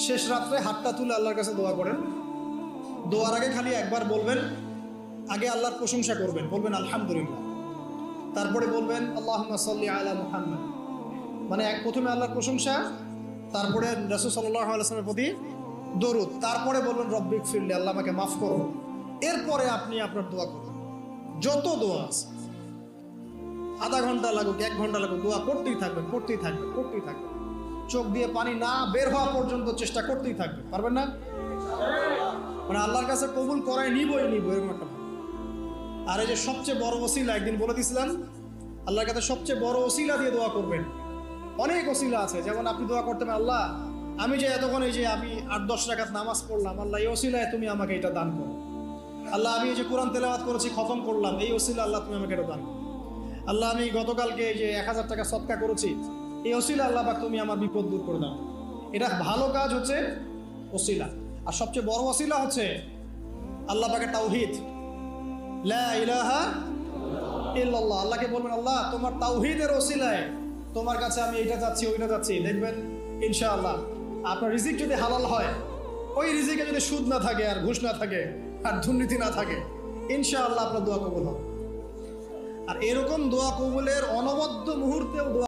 শেষ রাত্রে হাতটা তুলে আল্লাহর কাছে দোয়া করেন। দোয়ার আগে খালি একবার বলবেন, আগে আল্লাহর প্রশংসা করবেন, বলবেন আলহামদুলিল্লাহ, তারপরে বলবেন আল্লাহুম্মা সাল্লি আলা মুহাম্মাদ, মানে প্রথমে আল্লাহর প্রশংসা, তারপরে রাসূল সাল্লাল্লাহু আলাইহি ওয়াসাল্লামের প্রতি দরুদ, তারপরে বলবেন রব্বিক ফিরলি, আল্লাহ আমাকে মাফ করো। এরপরে আপনি আপনার দোয়া করুন। যত দোয়া আছে, আধা ঘন্টা লাগুক, 1 ঘন্টা লাগুক, দোয়া করতেই থাকবেন, করতেই থাকবেন, করতেই থাকবেন। চোখ দিয়ে পানি না বের হওয়া পর্যন্ত চেষ্টা করতেই থাকবেন। পারবেন না? মানে আল্লাহর কাছে কবুল করাই নিবই নিব, এরকম একটা ভাব। আর এই যে সবচেয়ে বড় ওসিলা, একদিন বলে দিয়েছিলাম, আল্লাহর কাছে সবচেয়ে বড় ওসিলা দিয়ে দোয়া করবেন। অনেক ওসিলা আছে, যেমন আপনি দোয়া করতে পারেন, আল্লাহ আমি যে এতক্ষণ এই যে আমি 8-10 রাকাত নামাজ পড়লাম, আল্লাহ এই ওসিলায় তুমি আমাকে এটা দান করো। আল্লাহ আমি এই যে কোরআন তেলাওয়াত করেছি, খতম করলাম, এই ওসিলা আল্লাহ তুমি আমাকে এটা দান করো। আল্লাহ আমি গতকালকে এই যে 1000 টাকা সদকা করেছি, এই ওসিলা আল্লাহ পাক তুমি আমার বিপদ দূর করে দাও। এটা ভালো কাজ হচ্ছে ওসিলা। আর সবচেয়ে বড় ওসিলা হচ্ছে আল্লাহ পাকের তাওহীদ, লা ইলাহা ইল্লাল্লাহ। আল্লাহকে বলবেন, আল্লাহ তোমার তাওহীদের ওসিলায় তোমার কাছে আমি এইটা চাচ্ছি, ওইটা চাচ্ছি। দেখবেন ইনশাআল্লাহ আপনার রিজিক যদি হালাল হয়, ওই রিজিকে যদি সুদ না থাকে, আর ঘুষ না থাকে, আর দুর্নীতি না থাকে, ইনশাআল্লাহ আপনার দোয়া কবুল হবে। আর এরকম দোয়া কবুলের অনবদ্য মুহূর্তেও দোয়া